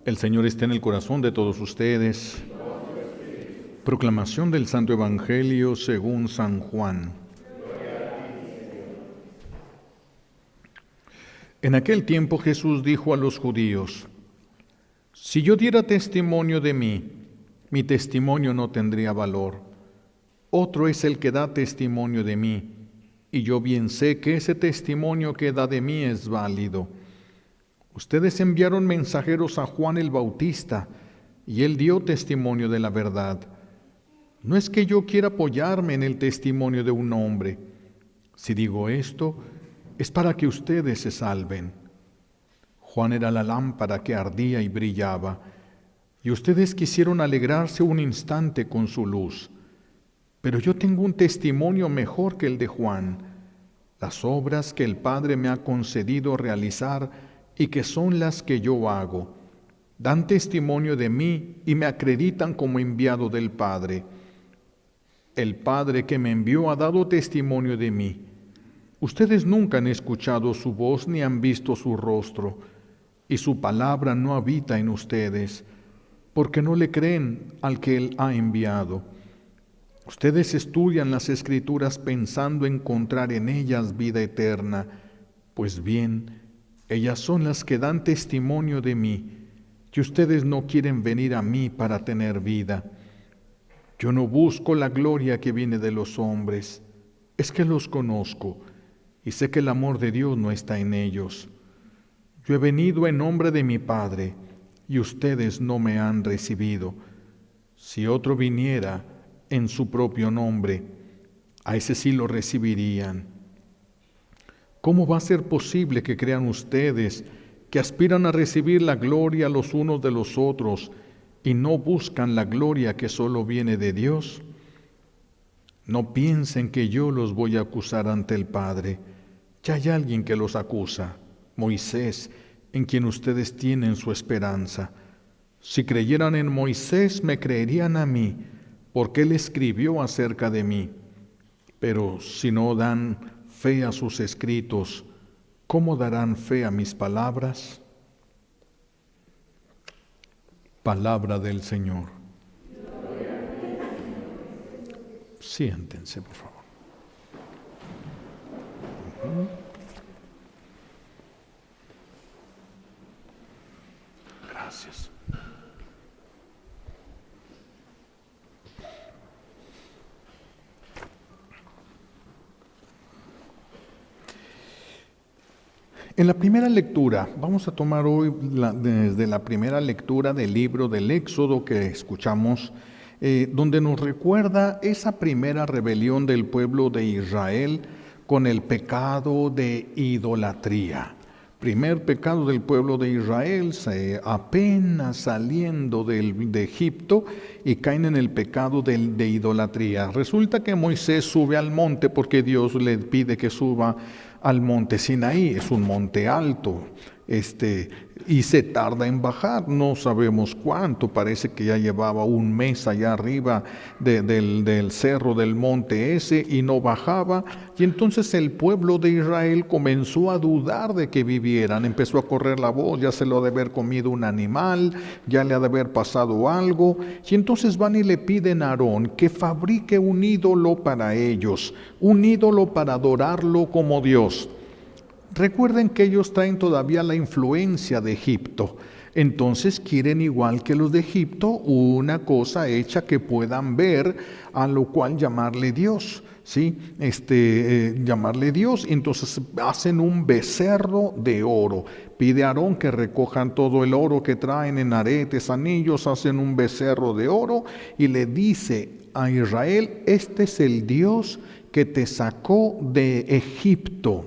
El Señor está en el corazón de todos ustedes. Proclamación del Santo Evangelio según San Juan. En aquel tiempo Jesús dijo a los judíos: si yo diera testimonio de mí, mi testimonio no tendría valor. Otro es el que da testimonio de mí, y yo bien sé que ese testimonio que da de mí es válido. Ustedes enviaron mensajeros a Juan el Bautista, y él dio testimonio de la verdad. No es que yo quiera apoyarme en el testimonio de un hombre. Si digo esto, es para que ustedes se salven. Juan era la lámpara que ardía y brillaba, y ustedes quisieron alegrarse un instante con su luz. Pero yo tengo un testimonio mejor que el de Juan, las obras que el Padre me ha concedido realizar y que son las que yo hago. Dan testimonio de mí y me acreditan como enviado del Padre. El Padre que me envió ha dado testimonio de mí. Ustedes nunca han escuchado su voz ni han visto su rostro, y su palabra no habita en ustedes, porque no le creen al que Él ha enviado. Ustedes estudian las Escrituras pensando encontrar en ellas vida eterna. Pues bien, ellas son las que dan testimonio de mí, que ustedes no quieren venir a mí para tener vida. Yo no busco la gloria que viene de los hombres, es que los conozco y sé que el amor de Dios no está en ellos. Yo he venido en nombre de mi Padre y ustedes no me han recibido. Si otro viniera en su propio nombre, a ese sí lo recibirían. ¿Cómo va a ser posible que crean ustedes que aspiran a recibir la gloria los unos de los otros y no buscan la gloria que solo viene de Dios? No piensen que yo los voy a acusar ante el Padre. Ya hay alguien que los acusa, Moisés, en quien ustedes tienen su esperanza. Si creyeran en Moisés, me creerían a mí, porque él escribió acerca de mí. Pero si no dan fe a sus escritos, ¿cómo darán fe a mis palabras? Palabra del Señor. Siéntense, por favor. Gracias. En la primera lectura, vamos a tomar hoy desde la primera lectura del libro del Éxodo que escuchamos, donde nos recuerda esa primera rebelión del pueblo de Israel con el pecado de idolatría. Primer pecado del pueblo de Israel, apenas saliendo de Egipto y caen en el pecado de idolatría. Resulta que Moisés sube al monte porque Dios le pide que suba al monte Sinaí, es un monte alto, y se tarda en bajar, no sabemos cuánto, parece que ya llevaba un mes allá arriba del cerro del monte ese y no bajaba, y entonces el pueblo de Israel comenzó a dudar de que vivieran, empezó a correr la voz, ya se lo ha de haber comido un animal, ya le ha de haber pasado algo, y entonces van y le piden a Aarón que fabrique un ídolo para ellos, un ídolo para adorarlo como Dios. Recuerden que ellos traen todavía la influencia de Egipto, entonces quieren igual que los de Egipto una cosa hecha que puedan ver, a lo cual llamarle Dios, ¿sí? Llamarle Dios, entonces hacen un becerro de oro. Pide a Aarón que recojan todo el oro que traen en aretes, anillos, hacen un becerro de oro y le dice a Israel: este es el Dios que te sacó de Egipto.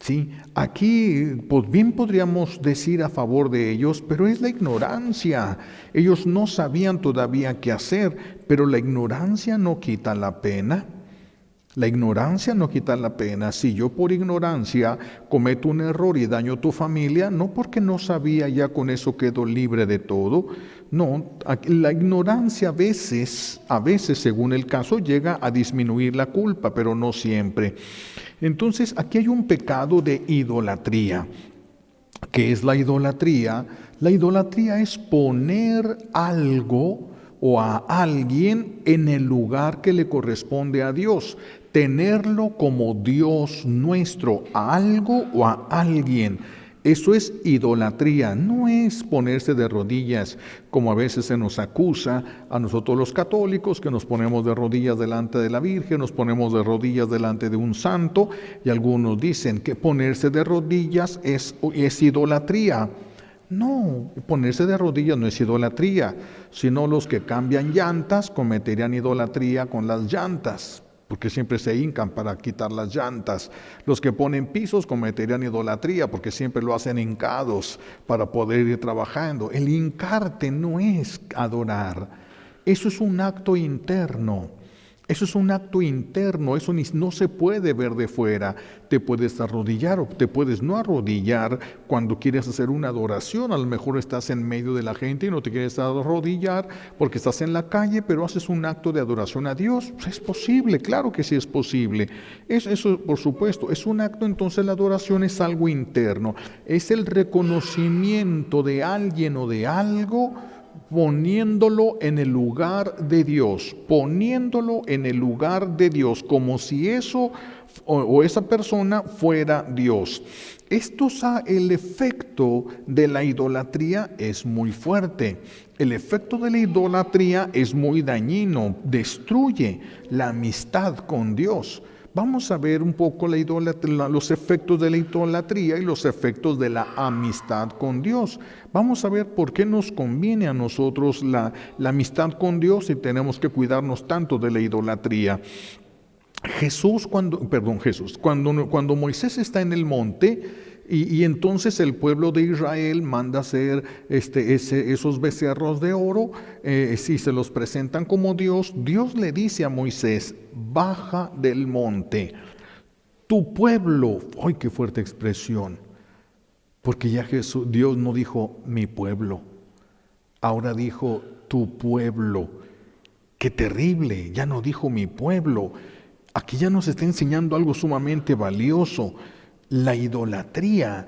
Sí, aquí pues bien podríamos decir a favor de ellos, pero es la ignorancia. Ellos no sabían todavía qué hacer, pero la ignorancia no quita la pena. La ignorancia no quita la pena. Si yo por ignorancia cometo un error y daño a tu familia, no porque no sabía, ya con eso quedo libre de todo. No, la ignorancia a veces según el caso, llega a disminuir la culpa, pero no siempre. Entonces, aquí hay un pecado de idolatría. ¿Qué es la idolatría? La idolatría es poner algo o a alguien en el lugar que le corresponde a Dios, tenerlo como Dios nuestro, a algo o a alguien. Eso es idolatría, no es ponerse de rodillas, como a veces se nos acusa a nosotros los católicos, que nos ponemos de rodillas delante de la Virgen, nos ponemos de rodillas delante de un santo, y algunos dicen que ponerse de rodillas es idolatría. No, ponerse de rodillas no es idolatría, sino los que cambian llantas cometerían idolatría con las llantas, porque siempre se hincan para quitar las llantas. Los que ponen pisos cometerían idolatría, porque siempre lo hacen hincados para poder ir trabajando. El hincarte no es adorar, eso es un acto interno. Eso es un acto interno, eso no se puede ver de fuera. Te puedes arrodillar o te puedes no arrodillar cuando quieres hacer una adoración. A lo mejor estás en medio de la gente y no te quieres arrodillar porque estás en la calle, pero haces un acto de adoración a Dios. Pues es posible, claro que sí es posible. Eso, por supuesto, es un acto. Entonces la adoración es algo interno, es el reconocimiento de alguien o de algo, poniéndolo en el lugar de Dios, poniéndolo en el lugar de Dios, como si eso o esa persona fuera Dios. El efecto de la idolatría es muy fuerte. El efecto de la idolatría es muy dañino, destruye la amistad con Dios. Vamos a ver un poco los efectos de la idolatría y los efectos de la amistad con Dios. Vamos a ver por qué nos conviene a nosotros la amistad con Dios y tenemos que cuidarnos tanto de la idolatría. Cuando Moisés está en el monte, y entonces el pueblo de Israel manda hacer esos becerros de oro, si se los presentan como Dios le dice a Moisés: baja del monte, tu pueblo. ¡Ay, qué fuerte expresión! Porque ya Dios no dijo mi pueblo, ahora dijo tu pueblo. ¡Qué terrible! Ya no dijo mi pueblo. Aquí ya nos está enseñando algo sumamente valioso. La idolatría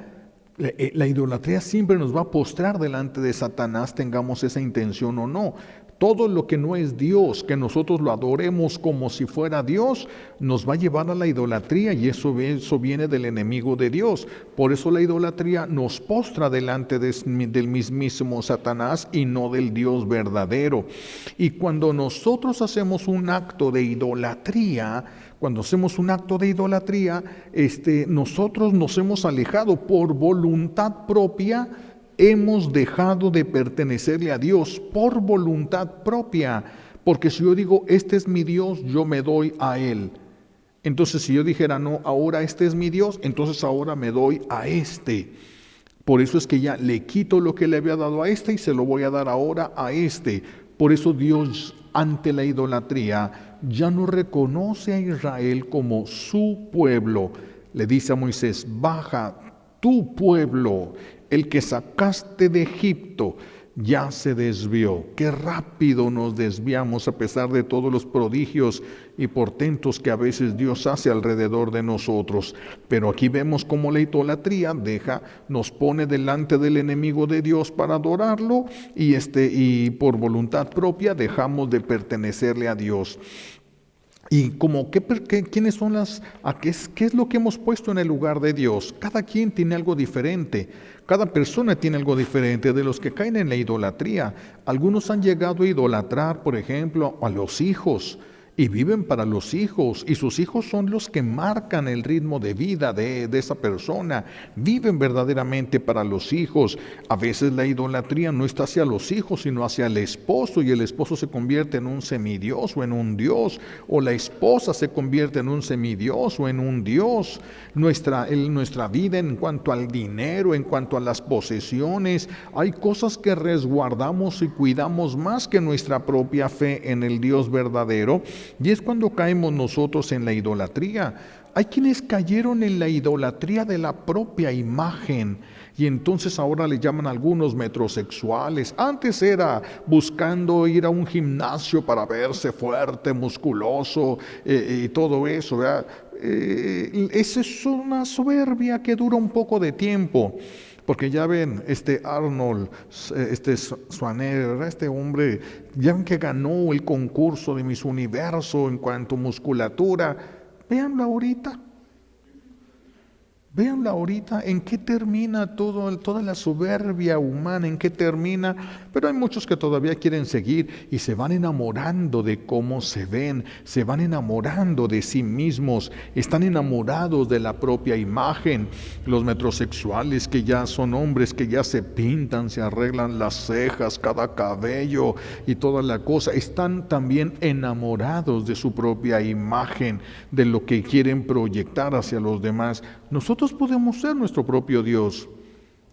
siempre nos va a postrar delante de Satanás, tengamos esa intención o no. Todo lo que no es Dios, que nosotros lo adoremos como si fuera Dios, nos va a llevar a la idolatría, y eso viene del enemigo de Dios. Por eso la idolatría nos postra delante del mismísimo Satanás y no del Dios verdadero. Y cuando nosotros hacemos un acto de idolatría, nosotros nos hemos alejado por voluntad propia. Hemos dejado de pertenecerle a Dios por voluntad propia, porque si yo digo, este es mi Dios, yo me doy a Él. Entonces si yo dijera, no, ahora este es mi Dios, entonces ahora me doy a este. Por eso es que ya le quito lo que le había dado a este y se lo voy a dar ahora a este. Por eso Dios, ante la idolatría, ya no reconoce a Israel como su pueblo. Le dice a Moisés: baja, tu pueblo, el que sacaste de Egipto, ya se desvió. Qué rápido nos desviamos a pesar de todos los prodigios y portentos que a veces Dios hace alrededor de nosotros. Pero aquí vemos cómo la idolatría nos pone delante del enemigo de Dios para adorarlo, y por voluntad propia dejamos de pertenecerle a Dios. Y ¿quiénes son qué es lo que hemos puesto en el lugar de Dios? Cada quien tiene algo diferente, cada persona tiene algo diferente. De los que caen en la idolatría, algunos han llegado a idolatrar, por ejemplo, a los hijos, y viven para los hijos, y sus hijos son los que marcan el ritmo de vida de esa persona. Viven verdaderamente para los hijos. A veces la idolatría no está hacia los hijos, sino hacia el esposo, y el esposo se convierte en un semidios o en un dios, o la esposa se convierte en un semidios o en un dios. Nuestra vida en cuanto al dinero, en cuanto a las posesiones, hay cosas que resguardamos y cuidamos más que nuestra propia fe en el Dios verdadero. Y es cuando caemos nosotros en la idolatría. Hay quienes cayeron en la idolatría de la propia imagen, y entonces ahora le llaman a algunos metrosexuales. Antes era buscando ir a un gimnasio para verse fuerte, musculoso, y todo eso, ¿verdad? esa es una soberbia que dura un poco de tiempo. Porque ya ven, Arnold, Schwarzenegger, este hombre, ya ven que ganó el concurso de Miss Universo en cuanto a musculatura. Véanlo ahorita. Véanla ahorita, en qué termina toda la soberbia humana, en qué termina. Pero hay muchos que todavía quieren seguir y se van enamorando de cómo se ven, se van enamorando de sí mismos, están enamorados de la propia imagen. Los metrosexuales que ya son hombres, que ya se pintan, se arreglan las cejas, cada cabello y toda la cosa, están también enamorados de su propia imagen, de lo que quieren proyectar hacia los demás. Nosotros podemos ser nuestro propio Dios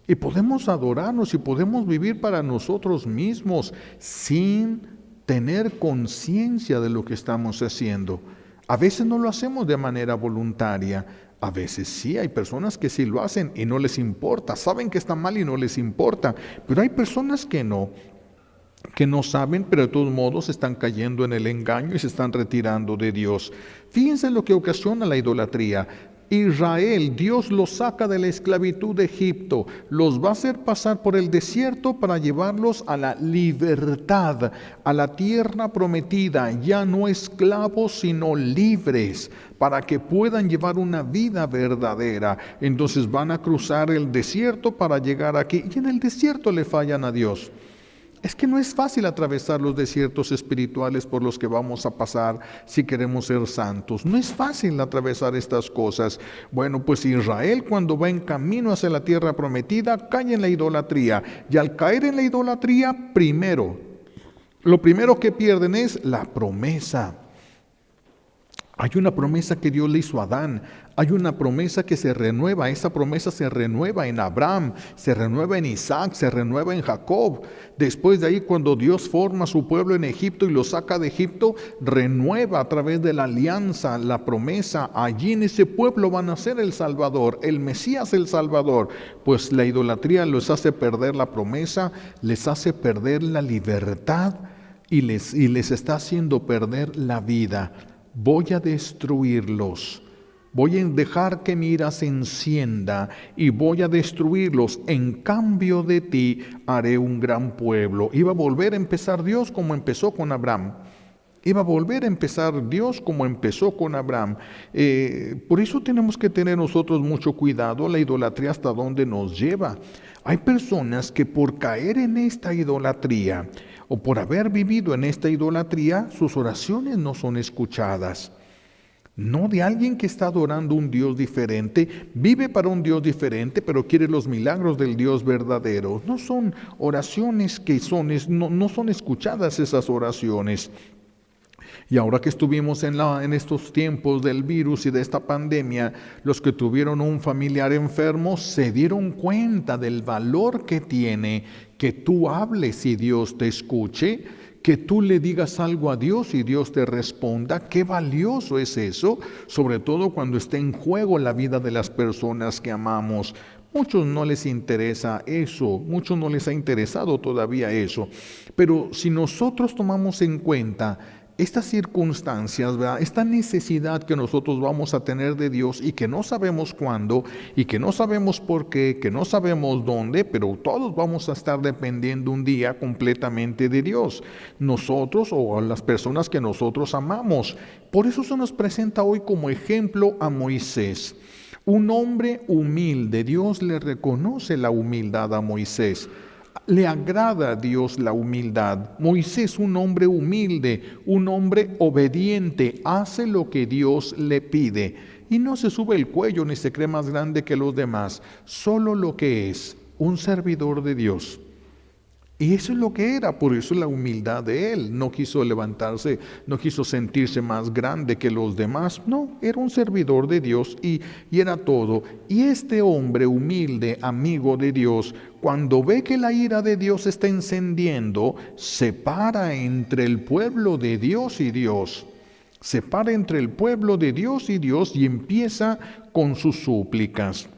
y podemos adorarnos y podemos vivir para nosotros mismos sin tener conciencia de lo que estamos haciendo. A veces no lo hacemos de manera voluntaria, a veces sí, hay personas que sí lo hacen y no les importa, saben que está mal y no les importa, pero hay personas que no saben, pero de todos modos están cayendo en el engaño y se están retirando de Dios. Fíjense lo que ocasiona la idolatría. Israel, Dios los saca de la esclavitud de Egipto, los va a hacer pasar por el desierto para llevarlos a la libertad, a la tierra prometida, ya no esclavos sino libres, para que puedan llevar una vida verdadera. Entonces van a cruzar el desierto para llegar aquí, y en el desierto le fallan a Dios. Es que no es fácil atravesar los desiertos espirituales por los que vamos a pasar si queremos ser santos. No es fácil atravesar estas cosas. Bueno, pues Israel, cuando va en camino hacia la tierra prometida, cae en la idolatría. Y al caer en la idolatría, lo primero que pierden es la promesa. Hay una promesa que Dios le hizo a Adán, hay una promesa que se renueva, esa promesa se renueva en Abraham, se renueva en Isaac, se renueva en Jacob. Después de ahí, cuando Dios forma su pueblo en Egipto y lo saca de Egipto, renueva a través de la alianza, la promesa. Allí en ese pueblo va a nacer el Salvador, el Mesías el Salvador. Pues la idolatría les hace perder la promesa, les hace perder la libertad y les está haciendo perder la vida. Voy a destruirlos, voy a dejar que mi ira se encienda y voy a destruirlos. En cambio de ti haré un gran pueblo. Iba a volver a empezar Dios como empezó con Abraham. Iba a volver a empezar Dios como empezó con Abraham. Por eso tenemos que tener nosotros mucho cuidado la idolatría hasta dónde nos lleva. Hay personas que por caer en esta idolatría o por haber vivido en esta idolatría, sus oraciones no son escuchadas. No de alguien que está adorando un Dios diferente, vive para un Dios diferente, pero quiere los milagros del Dios verdadero. No son oraciones no son escuchadas esas oraciones. Y ahora que estuvimos en estos tiempos del virus y de esta pandemia, los que tuvieron un familiar enfermo se dieron cuenta del valor que tiene que tú hables y Dios te escuche, que tú le digas algo a Dios y Dios te responda. Qué valioso es eso, sobre todo cuando está en juego la vida de las personas que amamos. Muchos no les interesa eso, muchos no les ha interesado todavía eso, pero si nosotros tomamos en cuenta estas circunstancias, ¿verdad?, esta necesidad que nosotros vamos a tener de Dios y que no sabemos cuándo y que no sabemos por qué, que no sabemos dónde, pero todos vamos a estar dependiendo un día completamente de Dios, nosotros o a las personas que nosotros amamos. Por eso se nos presenta hoy como ejemplo a Moisés, un hombre humilde. Dios le reconoce la humildad a Moisés. Le agrada a Dios la humildad. Moisés, un hombre humilde, un hombre obediente, hace lo que Dios le pide y no se sube el cuello ni se cree más grande que los demás, solo lo que es, un servidor de Dios. Y eso es lo que era, por eso la humildad de él. No quiso levantarse, no quiso sentirse más grande que los demás. No, era un servidor de Dios y era todo. Y este hombre humilde, amigo de Dios, cuando ve que la ira de Dios está encendiendo, se para entre el pueblo de Dios y Dios. Se para entre el pueblo de Dios y Dios y empieza con sus súplicas.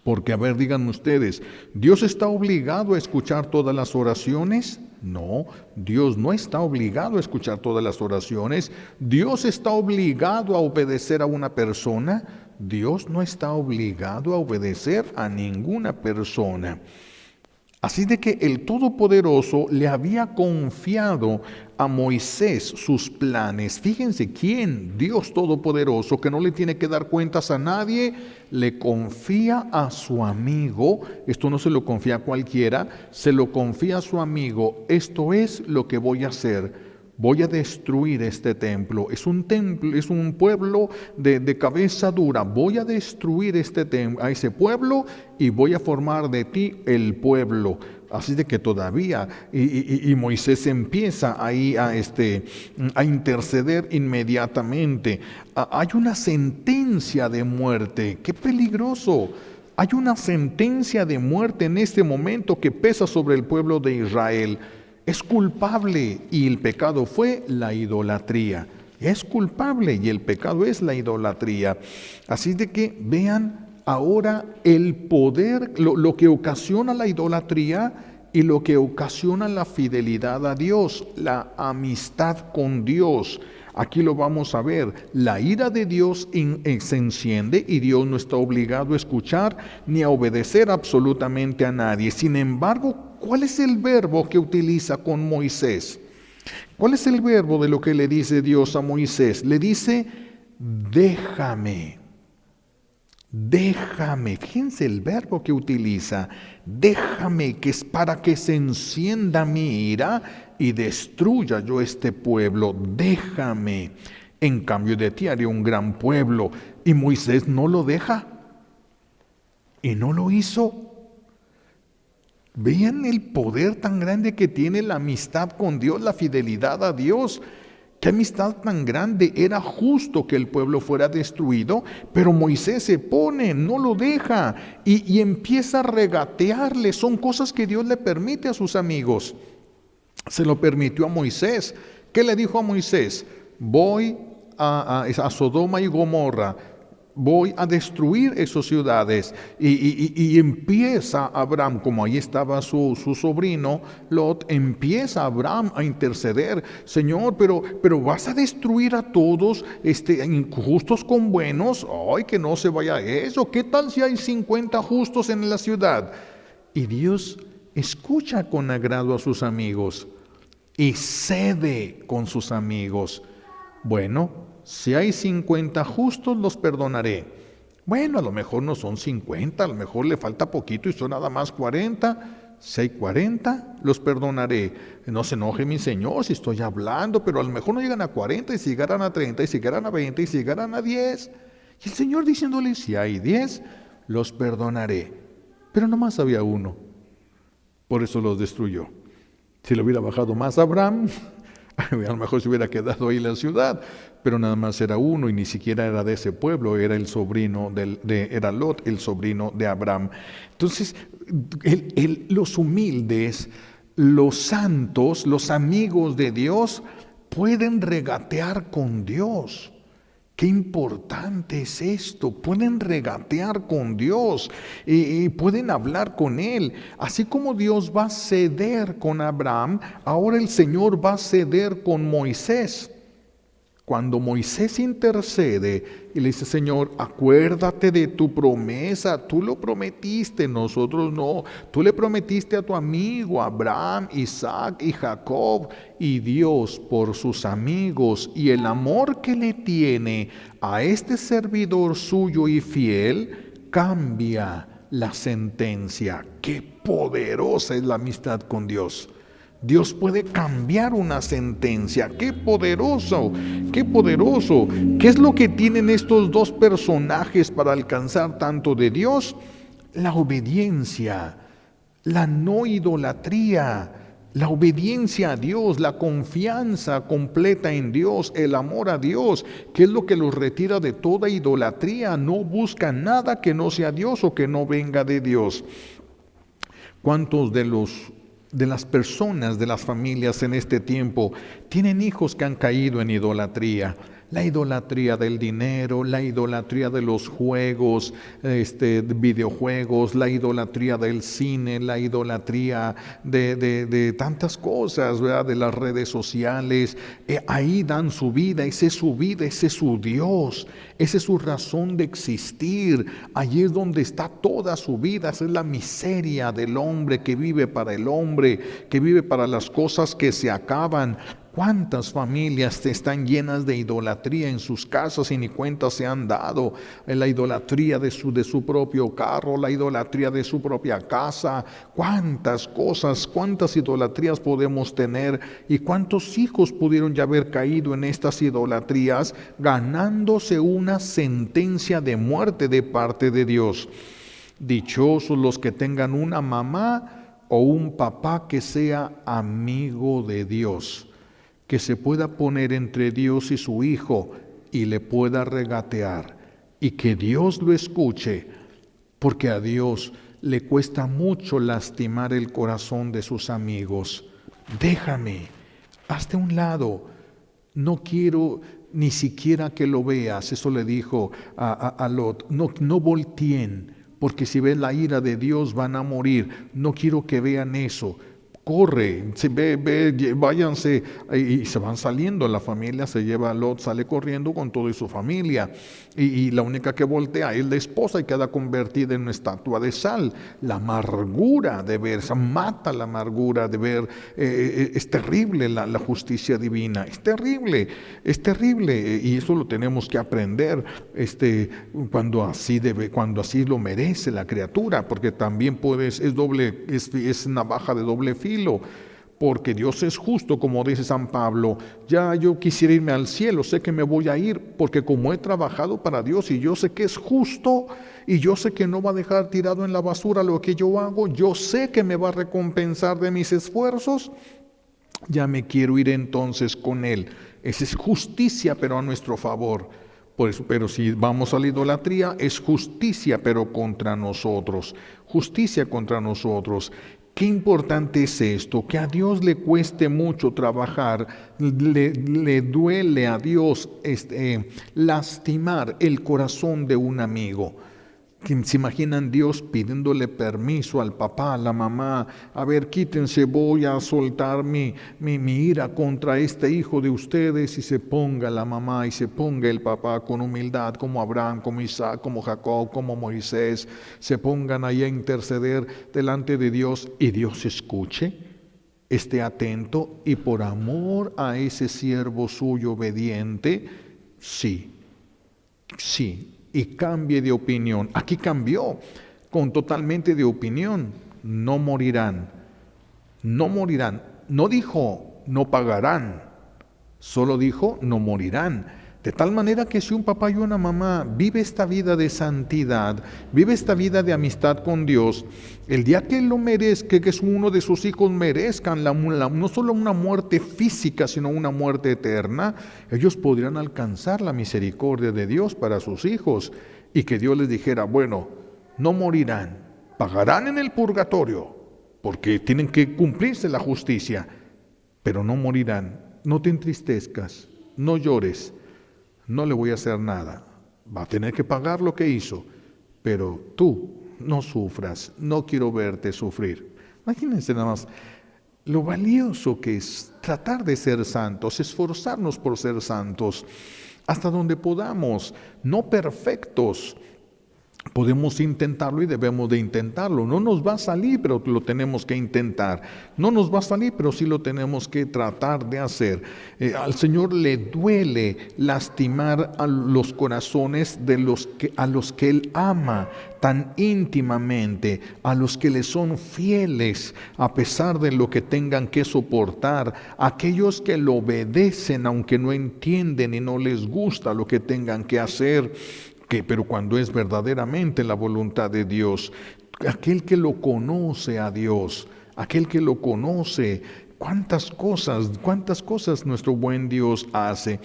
Porque, a ver, díganme ustedes, ¿Dios está obligado a escuchar todas las oraciones? No, Dios no está obligado a escuchar todas las oraciones. Dios está obligado a obedecer a una persona. Dios no está obligado a obedecer a ninguna persona. Así de que el Todopoderoso le había confiado a Moisés sus planes. Fíjense quién, Dios Todopoderoso, que no le tiene que dar cuentas a nadie, le confía a su amigo. Esto no se lo confía a cualquiera, se lo confía a su amigo. Esto es lo que voy a hacer. Voy a destruir este templo. Es un pueblo de cabeza dura. Voy a destruir a ese pueblo y voy a formar de ti el pueblo. Así de que todavía, y Moisés empieza ahí a interceder inmediatamente. Hay una sentencia de muerte. ¡Qué peligroso! Hay una sentencia de muerte en este momento que pesa sobre el pueblo de Israel. Es culpable y el pecado fue la idolatría. Es culpable y el pecado es la idolatría. Así de que vean ahora el poder, lo que ocasiona la idolatría y lo que ocasiona la fidelidad a Dios, la amistad con Dios. Aquí lo vamos a ver. La ira de Dios se enciende y Dios no está obligado a escuchar ni a obedecer absolutamente a nadie. Sin embargo, ¿cuál es el verbo que utiliza con Moisés? ¿Cuál es el verbo de lo que le dice Dios a Moisés? Le dice, déjame. Déjame. Fíjense el verbo que utiliza. Déjame, que es para que se encienda mi ira y destruya yo este pueblo. Déjame. En cambio de ti haré un gran pueblo. Y Moisés no lo deja. Y no lo hizo. Vean el poder tan grande que tiene la amistad con Dios, la fidelidad a Dios. Qué amistad tan grande. Era justo que el pueblo fuera destruido, pero Moisés se pone, no lo deja y empieza a regatearle. Son cosas que Dios le permite a sus amigos. Se lo permitió a Moisés. ¿Qué le dijo a Moisés? Voy a Sodoma y Gomorra. Voy a destruir esas ciudades. Y empieza Abraham, como ahí estaba su sobrino Lot, empieza Abraham a interceder. Señor, pero vas a destruir a todos, injustos con buenos. Ay, que no se vaya eso. ¿Qué tal si hay 50 justos en la ciudad? Y Dios escucha con agrado a sus amigos y cede con sus amigos. Bueno, si hay 50 justos, los perdonaré. Bueno, a lo mejor no son 50, a lo mejor le falta poquito y son nada más 40. Si hay 40, los perdonaré. No se enoje mi Señor si estoy hablando, pero a lo mejor no llegan a 40 y si llegaran a 30 y si llegaran a 20 y si llegaran a 10. Y el Señor diciéndole, si hay 10, los perdonaré. Pero nomás había uno. Por eso los destruyó. Si le hubiera bajado más a Abraham, a lo mejor se hubiera quedado ahí la ciudad, pero nada más era uno y ni siquiera era de ese pueblo, era el sobrino era Lot, el sobrino de Abraham. Entonces, los humildes, los santos, los amigos de Dios, pueden regatear con Dios. Qué importante es esto. Pueden regatear con Dios y pueden hablar con Él. Así como Dios va a ceder con Abraham, ahora el Señor va a ceder con Moisés. Cuando Moisés intercede y le dice, Señor, acuérdate de tu promesa, tú lo prometiste, nosotros no. Tú le prometiste a tu amigo Abraham, Isaac y Jacob, y Dios por sus amigos y el amor que le tiene a este servidor suyo y fiel, cambia la sentencia. Qué poderosa es la amistad con Dios. Dios puede cambiar una sentencia. ¡Qué poderoso! ¡Qué poderoso! ¿Qué es lo que tienen estos dos personajes para alcanzar tanto de Dios? La obediencia, la no idolatría, la obediencia a Dios, la confianza completa en Dios, el amor a Dios, que es lo que los retira de toda idolatría. No buscan nada que no sea Dios o que no venga de Dios. ¿Cuántos de las personas, de las familias en este tiempo, tienen hijos que han caído en idolatría? la idolatría del dinero, la idolatría de los juegos, videojuegos, la idolatría del cine, la idolatría de tantas cosas, ¿verdad? De las redes sociales. Ahí dan su vida, esa es su vida, ese es su Dios, esa es su razón de existir. Allí es donde está toda su vida. Esa es la miseria del hombre que vive para el hombre, que vive para las cosas que se acaban. ¿Cuántas familias están llenas de idolatría en sus casas y ni cuenta se han dado? La idolatría de su propio carro, la idolatría de su propia casa. ¿Cuántas cosas, cuántas idolatrías podemos tener? ¿Y cuántos hijos pudieron ya haber caído en estas idolatrías, ganándose una sentencia de muerte de parte de Dios? Dichosos los que tengan una mamá o un papá que sea amigo de Dios, que se pueda poner entre Dios y su hijo y le pueda regatear, y que Dios lo escuche, porque a Dios le cuesta mucho lastimar el corazón de sus amigos. Déjame, hazte a un lado, no quiero ni siquiera que lo veas. Eso le dijo a Lot, no volteen, porque si ven la ira de Dios van a morir, no quiero que vean eso. Corre, váyanse, y se van saliendo. La familia se lleva a Lot, sale corriendo con toda su familia, y la única que voltea es la esposa y queda convertida en una estatua de sal. La amargura de ver, mata la amargura de ver. Es terrible la justicia divina, es terrible, y eso lo tenemos que aprender cuando así lo merece la criatura, porque también es navaja de doble filo. Porque Dios es justo, como dice San Pablo. Ya yo quisiera irme al cielo, sé que me voy a ir, porque como he trabajado para Dios y yo sé que es justo, y yo sé que no va a dejar tirado en la basura lo que yo hago, yo sé que me va a recompensar de mis esfuerzos, ya me quiero ir entonces con Él. Esa es justicia, pero a nuestro favor. Por eso, pero si vamos a la idolatría, es justicia, pero contra nosotros. Justicia contra nosotros. Qué importante es esto, que a Dios le cueste mucho trabajar, le duele a Dios lastimar el corazón de un amigo. ¿Se imaginan Dios pidiéndole permiso al papá, a la mamá? A ver, quítense, voy a soltar mi ira contra este hijo de ustedes, y se ponga la mamá y se ponga el papá con humildad, como Abraham, como Isaac, como Jacob, como Moisés, se pongan ahí a interceder delante de Dios, y Dios escuche, esté atento, y por amor a ese siervo suyo obediente, sí, y cambie de opinión. Aquí cambió totalmente de opinión. No morirán. No dijo no pagarán, solo dijo no morirán. De tal manera que si un papá y una mamá vive esta vida de santidad, vive esta vida de amistad con Dios, el día que Él lo merezca, que uno de sus hijos merezcan no solo una muerte física, sino una muerte eterna, ellos podrían alcanzar la misericordia de Dios para sus hijos, y que Dios les dijera, bueno, no morirán, pagarán en el purgatorio, porque tienen que cumplirse la justicia, pero no morirán. No te entristezcas, no llores, no le voy a hacer nada, va a tener que pagar lo que hizo, pero tú no sufras, no quiero verte sufrir. Imagínense nada más lo valioso que es tratar de ser santos, esforzarnos por ser santos, hasta donde podamos, no perfectos. Podemos intentarlo y debemos de intentarlo. No nos va a salir, pero lo tenemos que intentar. No nos va a salir, pero sí lo tenemos que tratar de hacer. Al Señor le duele lastimar a los corazones a los que Él ama tan íntimamente, a los que le son fieles a pesar de lo que tengan que soportar, aquellos que lo obedecen aunque no entienden y no les gusta lo que tengan que hacer. Pero cuando es verdaderamente la voluntad de Dios, aquel que lo conoce a Dios, aquel que lo conoce, cuántas cosas nuestro buen Dios hace.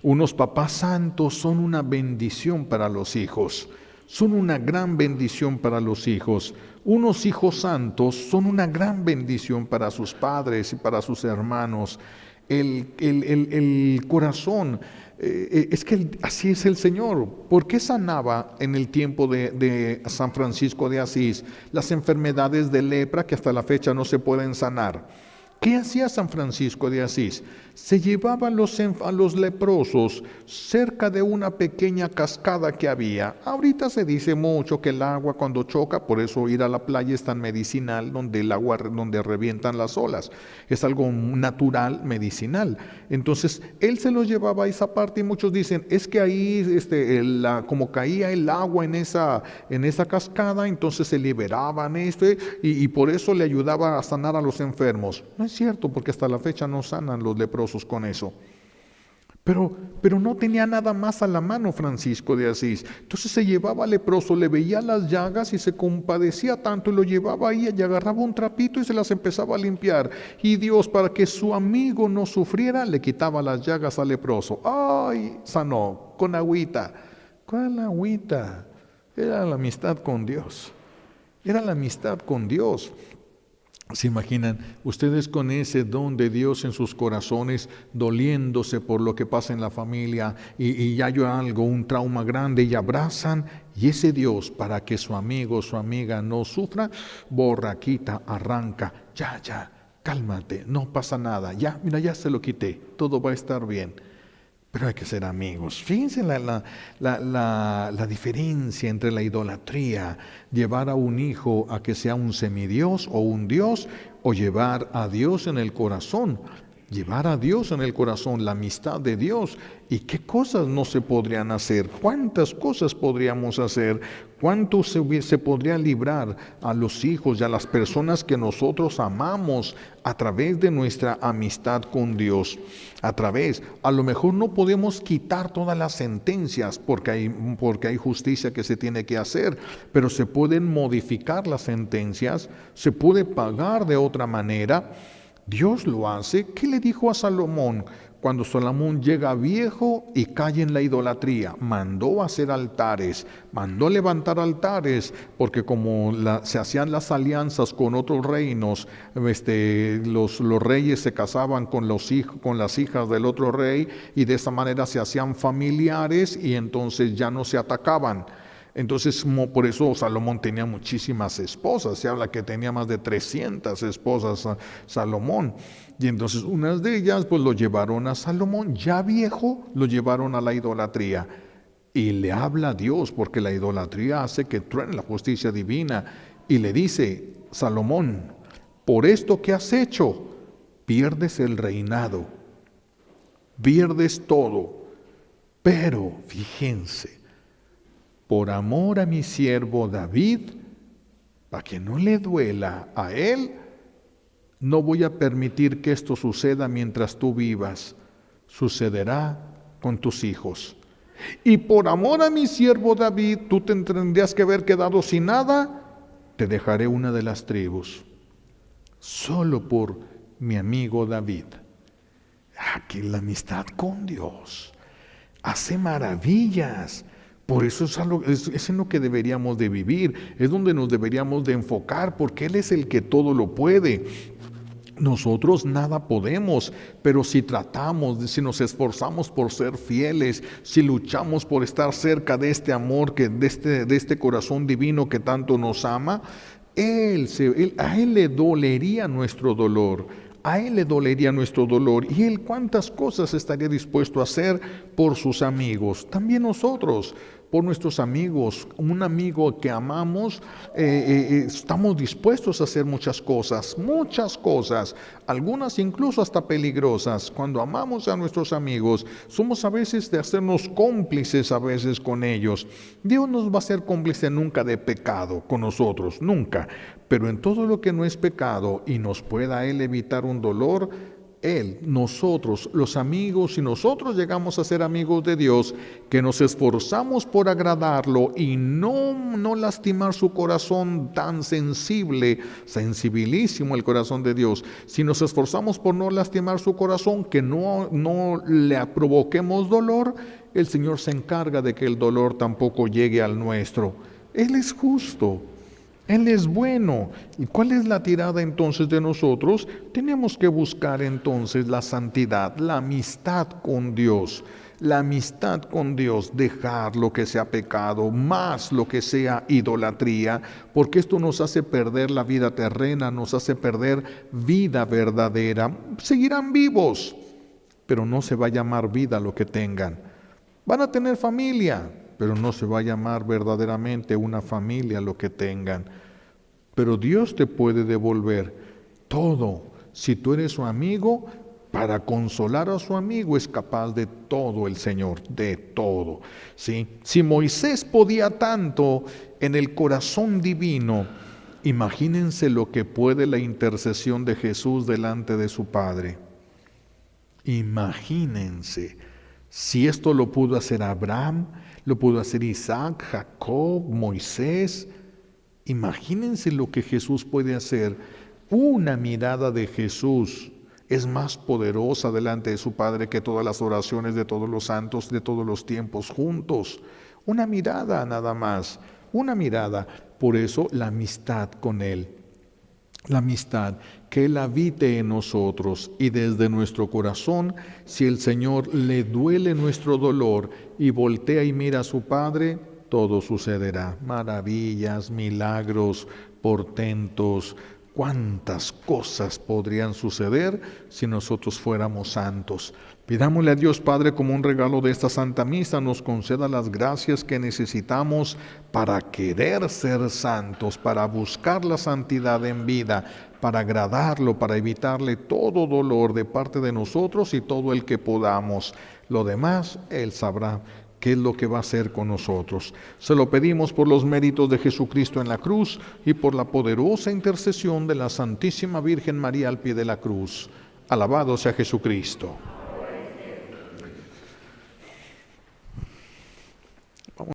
Unos papás santos son una bendición para los hijos, son una gran bendición para los hijos. Unos hijos santos son una gran bendición para sus padres y para sus hermanos. el corazón. Es que así es el Señor. ¿Por qué sanaba en el tiempo de San Francisco de Asís las enfermedades de lepra que hasta la fecha no se pueden sanar? ¿Qué hacía San Francisco de Asís? Se llevaba a los leprosos cerca de una pequeña cascada que había. Ahorita se dice mucho que el agua cuando choca, por eso ir a la playa es tan medicinal, donde el agua, donde revientan las olas. Es algo natural, medicinal. Entonces, él se los llevaba a esa parte y muchos dicen, es que ahí, como caía el agua en esa cascada, entonces se liberaban y por eso le ayudaba a sanar a los enfermos. No es cierto, porque hasta la fecha no sanan los leprosos con eso. Pero no tenía nada más a la mano Francisco de Asís. Entonces se llevaba al leproso, le veía las llagas y se compadecía tanto y lo llevaba ahí y agarraba un trapito y se las empezaba a limpiar. Y Dios, para que su amigo no sufriera, le quitaba las llagas al leproso. ¡Ay! Sanó, con agüita. ¿Cuál agüita? Era la amistad con Dios. Era la amistad con Dios. ¿Se imaginan ustedes con ese don de Dios en sus corazones, doliéndose por lo que pasa en la familia y hay algo, un trauma grande y abrazan? Y ese Dios, para que su amigo o su amiga no sufra, borra, quita, arranca. Ya, cálmate, no pasa nada. Ya, mira, ya se lo quité, todo va a estar bien. Pero hay que ser amigos. Fíjense la diferencia entre la idolatría, llevar a un hijo a que sea un semidios o un dios, o llevar a Dios en el corazón. Llevar a Dios en el corazón, la amistad de Dios. ¿Y qué cosas no se podrían hacer? ¿Cuántas cosas podríamos hacer? ¿Cuánto se podría librar a los hijos y a las personas que nosotros amamos a través de nuestra amistad con Dios? A lo mejor no podemos quitar todas las sentencias porque hay justicia que se tiene que hacer, pero se pueden modificar las sentencias, se puede pagar de otra manera. Dios lo hace. ¿Qué le dijo a Salomón cuando Salomón llega viejo y cae en la idolatría? Mandó hacer altares, mandó levantar altares, porque como se hacían las alianzas con otros reinos, los reyes se casaban con las hijas del otro rey y de esa manera se hacían familiares y entonces ya no se atacaban. Entonces, por eso Salomón tenía muchísimas esposas. Se habla que tenía más de 300 esposas Salomón. Y entonces unas de ellas pues lo llevaron a Salomón, ya viejo, lo llevaron a la idolatría. Y le habla a Dios, porque la idolatría hace que truene la justicia divina. Y le dice, Salomón, por esto que has hecho, pierdes el reinado, pierdes todo. Pero, fíjense, por amor a mi siervo David, para que no le duela a él, no voy a permitir que esto suceda mientras tú vivas. Sucederá con tus hijos. Y por amor a mi siervo David, tú te tendrías que haber quedado sin nada, te dejaré una de las tribus. Solo por mi amigo David. Aquí la amistad con Dios hace maravillas. Por eso es en lo que deberíamos de vivir, es donde nos deberíamos de enfocar, porque Él es el que todo lo puede. Nosotros nada podemos, pero si tratamos, si nos esforzamos por ser fieles, si luchamos por estar cerca de este amor, de este corazón divino que tanto nos ama, a Él le dolería nuestro dolor. A Él le dolería nuestro dolor y Él cuántas cosas estaría dispuesto a hacer por sus amigos. También nosotros, por nuestros amigos, un amigo que amamos, estamos dispuestos a hacer muchas cosas, algunas incluso hasta peligrosas. Cuando amamos a nuestros amigos, somos a veces de hacernos cómplices a veces con ellos. Dios nos va a ser cómplice nunca de pecado con nosotros, nunca. Pero en todo lo que no es pecado y nos pueda Él evitar un dolor, nosotros, los amigos, si nosotros llegamos a ser amigos de Dios, que nos esforzamos por agradarlo y no lastimar su corazón tan sensibilísimo el corazón de Dios, si nos esforzamos por no lastimar su corazón, que no le provoquemos dolor, el Señor se encarga de que el dolor tampoco llegue al nuestro. Él es justo. Él es bueno. ¿Y cuál es la tirada entonces de nosotros? Tenemos que buscar entonces la santidad, la amistad con Dios. La amistad con Dios, dejar lo que sea pecado, más lo que sea idolatría, porque esto nos hace perder la vida terrena, nos hace perder vida verdadera. Seguirán vivos, pero no se va a llamar vida lo que tengan. Van a tener familia, pero no se va a llamar verdaderamente una familia lo que tengan. Pero Dios te puede devolver todo. Si tú eres su amigo, para consolar a su amigo es capaz de todo el Señor, de todo. ¿Sí? Si Moisés podía tanto en el corazón divino, imagínense lo que puede la intercesión de Jesús delante de su Padre. Imagínense, si esto lo pudo hacer Abraham, lo pudo hacer Isaac, Jacob, Moisés, imagínense lo que Jesús puede hacer. Una mirada de Jesús es más poderosa delante de su Padre que todas las oraciones de todos los santos de todos los tiempos juntos. Una mirada nada más, una mirada. Por eso la amistad con Él. La amistad, que Él habite en nosotros y desde nuestro corazón, si el Señor le duele nuestro dolor y voltea y mira a su Padre, todo sucederá. Maravillas, milagros, portentos, cuántas cosas podrían suceder si nosotros fuéramos santos. Pidámosle a Dios Padre, como un regalo de esta Santa Misa, nos conceda las gracias que necesitamos para querer ser santos, para buscar la santidad en vida, para agradarlo, para evitarle todo dolor de parte de nosotros y todo el que podamos. Lo demás, Él sabrá qué es lo que va a hacer con nosotros. Se lo pedimos por los méritos de Jesucristo en la cruz y por la poderosa intercesión de la Santísima Virgen María al pie de la cruz. Alabado sea Jesucristo.